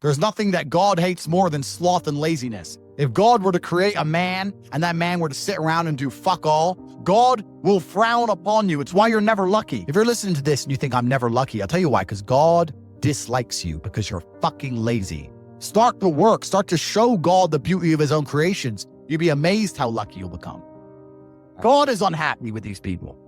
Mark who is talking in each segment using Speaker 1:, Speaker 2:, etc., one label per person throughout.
Speaker 1: There's nothing that God hates more than sloth and laziness. If God were to create a man and that man were to sit around and do fuck all, God will frown upon you. It's why you're never lucky. If you're listening to this and you think I'm never lucky, I'll tell you why, because God dislikes you because you're fucking lazy. Start to work. Start to show God the beauty of his own creations. You'll be amazed how lucky you'll become. God is unhappy with these people.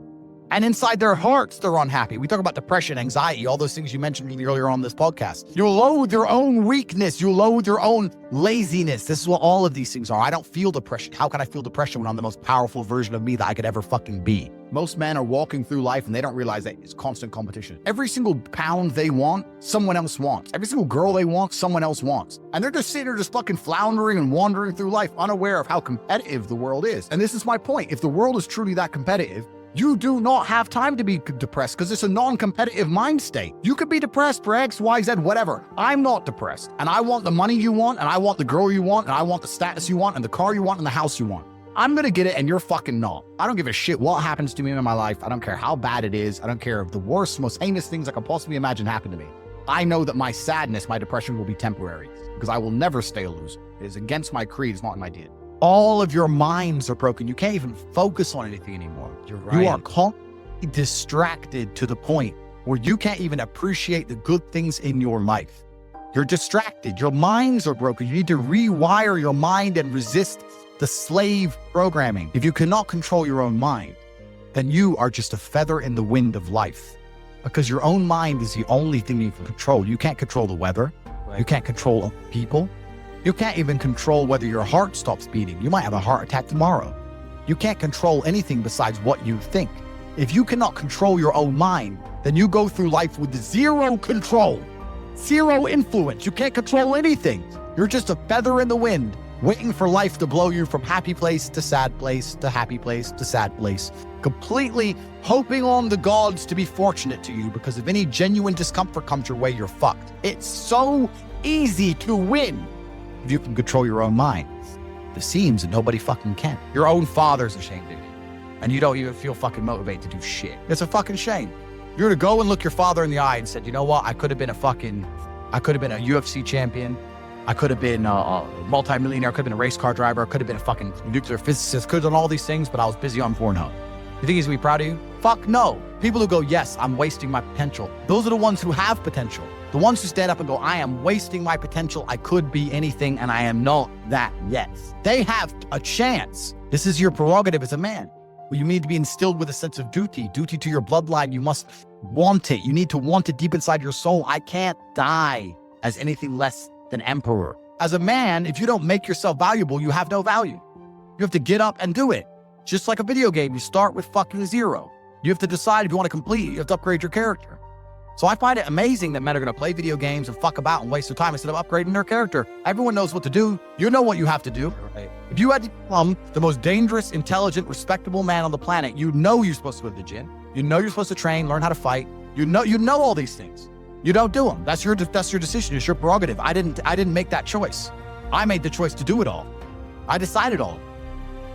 Speaker 1: And inside their hearts, they're unhappy. We talk about depression, anxiety, all those things you mentioned earlier on this podcast. You loathe your own weakness. You loathe your own laziness. This is what all of these things are. I don't feel depression. How can I feel depression when I'm the most powerful version of me that I could ever fucking be? Most men are walking through life and they don't realize that it's constant competition. Every single pound they want, someone else wants. Every single girl they want, someone else wants. And they're just sitting there just fucking floundering and wandering through life, unaware of how competitive the world is. And this is my point. If the world is truly that competitive, you do not have time to be depressed because it's a non-competitive mind state. You could be depressed for X, Y, Z, whatever. I'm not depressed. And I want the money you want, and I want the girl you want, and I want the status you want, and the car you want, and the house you want. I'm gonna get it, and you're fucking not. I don't give a shit what happens to me in my life. I don't care how bad it is. I don't care if the worst, most heinous things I could possibly imagine happen to me. I know that my sadness, my depression will be temporary because I will never stay a loser. It is against my creed. It's not in my DNA. All of your minds are broken. You can't even focus on anything anymore.
Speaker 2: You're right.
Speaker 1: You are constantly distracted to the point where you can't even appreciate the good things in your life. You're distracted. Your minds are broken. You need to rewire your mind and resist the slave programming. If you cannot control your own mind, then you are just a feather in the wind of life, because your own mind is the only thing you can control. You can't control the weather.
Speaker 2: Right.
Speaker 1: You can't control people. You can't even control whether your heart stops beating. You might have a heart attack tomorrow. You can't control anything besides what you think. If you cannot control your own mind, then you go through life with zero control, zero influence. You can't control anything. You're just a feather in the wind, waiting for life to blow you from happy place to sad place to happy place to sad place, completely hoping on the gods to be fortunate to you, because if any genuine discomfort comes your way, you're fucked. It's so easy to win if you can control your own mind. It seems that nobody fucking can. Your own father's ashamed of you, and you don't even feel fucking motivated to do shit. It's a fucking shame. You're to go and look your father in the eye and said, you know what? I could have been a UFC champion. I could have been a multi-millionaire. I could have been a race car driver. I could have been a fucking nuclear physicist. Could have done all these things, but I was busy on Pornhub. You think he's gonna be proud of you? Fuck no. People who go, yes, I'm wasting my potential. Those are the ones who have potential. The ones who stand up and go, I am wasting my potential. I could be anything and I am not that yet. They have a chance. This is your prerogative as a man. Well, you need to be instilled with a sense of duty to your bloodline. You must want it. You need to want it deep inside your soul. I can't die as anything less than emperor. As a man, if you don't make yourself valuable, you have no value. You have to get up and do it. Just like a video game, you start with fucking zero. You have to decide if you want to complete it. You have to upgrade your character. So I find it amazing that men are going to play video games and fuck about and waste their time instead of upgrading their character. Everyone knows what to do. You know what you have to do.
Speaker 2: Right.
Speaker 1: If you had to become the most dangerous, intelligent, respectable man on the planet, you know you're supposed to go to the gym. You know you're supposed to train, learn how to fight. You know all these things. You don't do them. That's your decision. It's your prerogative. I didn't make that choice. I made the choice to do it all. I decided all.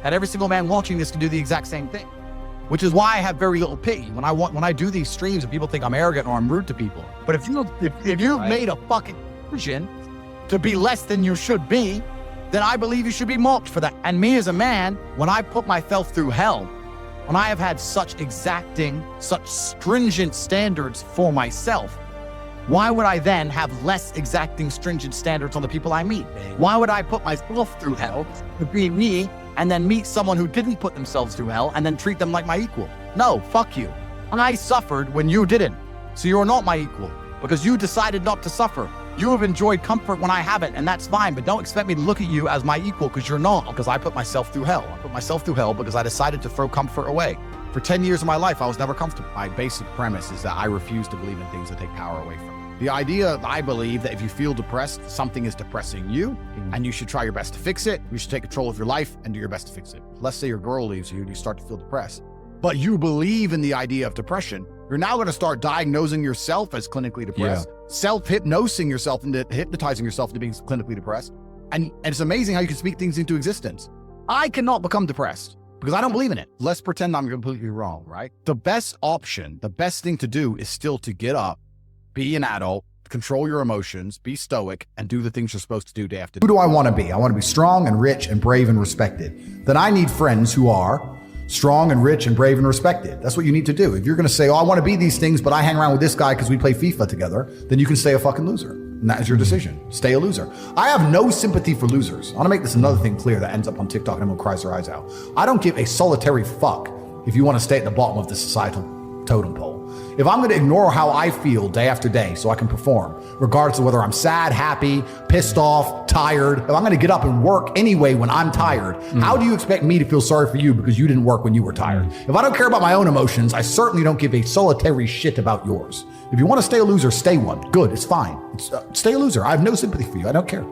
Speaker 1: And every single man watching this can do the exact same thing, which is why I have very little pity when I do these streams and people think I'm arrogant or I'm rude to people. But if you
Speaker 2: Right.
Speaker 1: made a fucking decision to be less than you should be, then I believe you should be mocked for that. And me as a man, when I put myself through hell, when I have had such exacting, such stringent standards for myself, why would I then have less exacting, stringent standards on the people I meet? Why would I put myself through hell to be me and then meet someone who didn't put themselves through hell and then treat them like my equal? No, fuck you. I suffered when you didn't. So you're not my equal because you decided not to suffer. You have enjoyed comfort when I haven't, and that's fine, but don't expect me to look at you as my equal because you're not, because I put myself through hell. I put myself through hell because I decided to throw comfort away. For 10 years of my life, I was never comfortable. My basic premise is that I refuse to believe in things that take power away from me. The idea, I believe, that if you feel depressed, something is depressing you, and you should try your best to fix it. You should take control of your life and do your best to fix it. Let's say your girl leaves you and you start to feel depressed, but you believe in the idea of depression. You're now going to start diagnosing yourself as clinically depressed, self-hypnosing yourself into hypnotizing yourself into being clinically depressed. And it's amazing how you can speak things into existence. I cannot become depressed because I don't believe in it. Let's pretend I'm completely wrong, right? The best option, the best thing to do is still to get up, be an adult, control your emotions, be stoic, and do the things you're supposed to do day after day.
Speaker 2: Who do I want to be? I want to be strong and rich and brave and respected. Then I need friends who are strong and rich and brave and respected. That's what you need to do. If you're going to say, oh, I want to be these things, but I hang around with this guy because we play FIFA together, then you can stay a fucking loser. And that is your decision. Stay a loser. I have no sympathy for losers. I want to make this another thing clear that ends up on TikTok and everyone cries their eyes out. I don't give a solitary fuck if you want to stay at the bottom of the societal totem pole. If I'm going to ignore how I feel day after day so I can perform, regardless of whether I'm sad, happy, pissed off, tired, if I'm going to get up and work anyway when I'm tired, how do you expect me to feel sorry for you because you didn't work when you were tired? If I don't care about my own emotions, I certainly don't give a solitary shit about yours. If you want to stay a loser, stay one. Good, it's fine. Stay a loser. I have no sympathy for you. I don't care.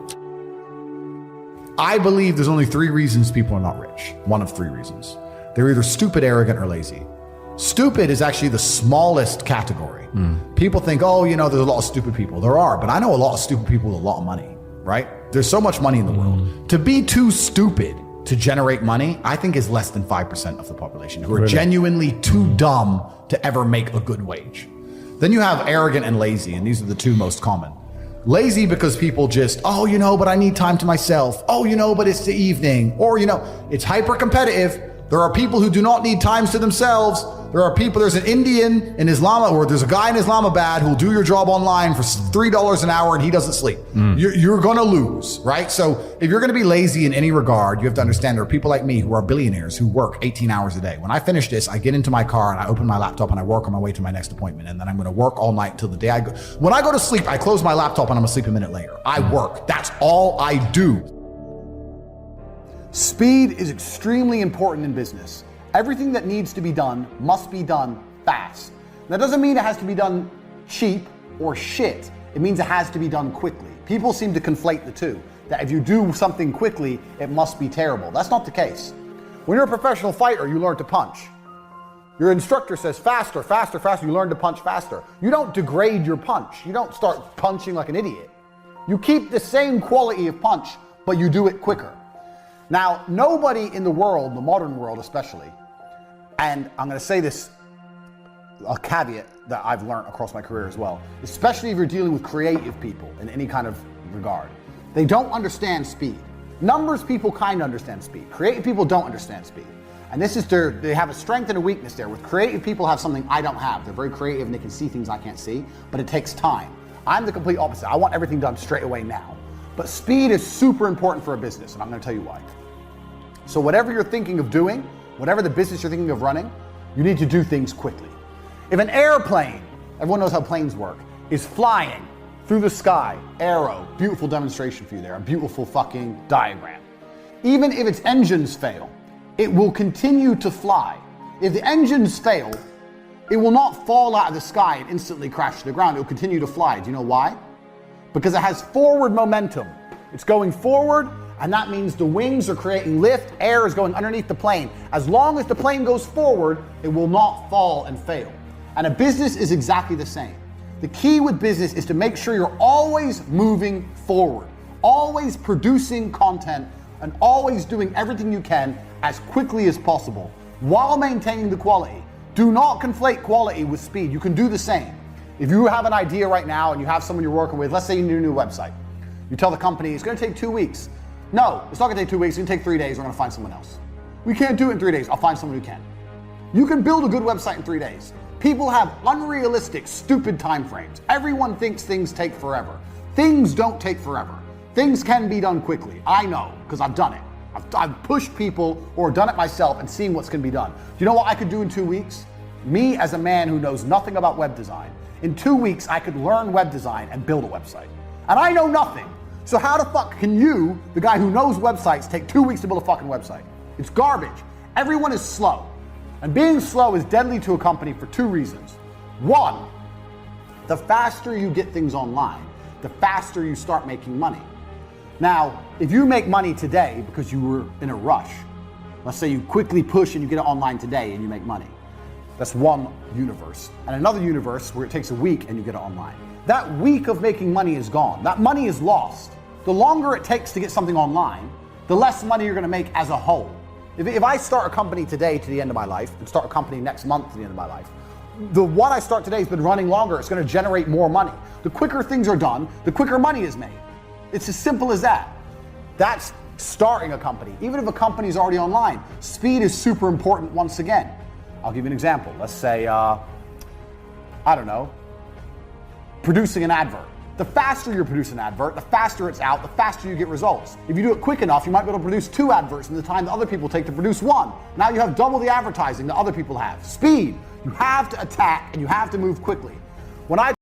Speaker 2: I believe there's only 3 reasons people are not rich. One of 3 reasons. They're either stupid, arrogant, or lazy. Stupid is actually the smallest category. People think, oh, you know, there's a lot of stupid people. There are, but I know a lot of stupid people with a lot of money, right? There's so much money in the world. To be too stupid to generate money, I think is less than 5% of the population who are genuinely too dumb to ever make a good wage. Then you have arrogant and lazy, and these are the 2 most common. Lazy because people just, oh, you know, but I need time to myself. Oh, you know, but it's the evening. Or, you know, it's hyper competitive. There are people who do not need times to themselves. There are people, there's an Indian in Islam, or there's a guy in Islamabad who'll do your job online for $3 an hour and he doesn't sleep. You're gonna lose, right? So if you're gonna be lazy in any regard, you have to understand there are people like me who are billionaires who work 18 hours a day. When I finish this, I get into my car and I open my laptop and I work on my way to my next appointment. And then I'm gonna work all night till the day I go. When I go to sleep, I close my laptop and I'm asleep a minute later. I work, that's all I do. Speed is extremely important in business. Everything that needs to be done must be done fast. That doesn't mean it has to be done cheap or shit. It means it has to be done quickly. People seem to conflate the two, that if you do something quickly, it must be terrible. That's not the case. When you're a professional fighter, you learn to punch. Your instructor says faster, faster, faster. You learn to punch faster. You don't degrade your punch. You don't start punching like an idiot. You keep the same quality of punch, but you do it quicker. Now, nobody in the world, the modern world especially, and I'm going to say this, a caveat that I've learned across my career as well, especially if you're dealing with creative people in any kind of regard, they don't understand speed. Numbers people kind of understand speed. Creative people don't understand speed. And this is they have a strength and a weakness there. With creative people have something I don't have. They're very creative and they can see things I can't see, but it takes time. I'm the complete opposite. I want everything done straight away now. But speed is super important for a business, and I'm going to tell you why. So whatever you're thinking of doing, whatever the business you're thinking of running, you need to do things quickly. If an airplane, everyone knows how planes work, is flying through the sky, arrow, beautiful demonstration for you there, a beautiful fucking diagram. Even if its engines fail, it will continue to fly. If the engines fail, it will not fall out of the sky and instantly crash to the ground. It will continue to fly. Do you know why? Because it has forward momentum. It's going forward, and that means the wings are creating lift, air is going underneath the plane. As long as the plane goes forward, it will not fall and fail. And a business is exactly the same. The key with business is to make sure you're always moving forward, always producing content, and always doing everything you can as quickly as possible while maintaining the quality. Do not conflate quality with speed. You can do the same. If you have an idea right now and you have someone you're working with, let's say you need a new website. You tell the company it's going to take 2 weeks. No, it's not going to take 2 weeks. It's going to take 3 days. We're going to find someone else. We can't do it in 3 days. I'll find someone who can. You can build a good website in 3 days. People have unrealistic, stupid time frames. Everyone thinks things take forever. Things don't take forever. Things can be done quickly. I know, because I've done it. I've pushed people or done it myself and seen what's going to be done. Do you know what I could do in 2 weeks? Me, as a man who knows nothing about web design, in 2 weeks I could learn web design and build a website. And I know nothing. So how the fuck can you, the guy who knows websites, take 2 weeks to build a fucking website? It's garbage. Everyone is slow. And being slow is deadly to a company for 2 reasons. One, the faster you get things online, the faster you start making money. Now, if you make money today because you were in a rush, let's say you quickly push and you get it online today and you make money. That's one universe. And another universe where it takes a week and you get it online. That week of making money is gone. That money is lost. The longer it takes to get something online, the less money you're gonna make as a whole. If I start a company today to the end of my life and start a company next month to the end of my life, the What I Start Today has been running longer. It's going to generate more money. The quicker things are done, the quicker money is made. It's as simple as that. That's starting a company. Even if a company is already online, speed is super important once again. I'll give you an example. Let's say, I don't know, producing an advert. The faster you produce an advert, the faster it's out, the faster you get results. If you do it quick enough, you might be able to produce 2 adverts in the time that other people take to produce 1. Now you have double the advertising that other people have. Speed. You have to attack and you have to move quickly. When I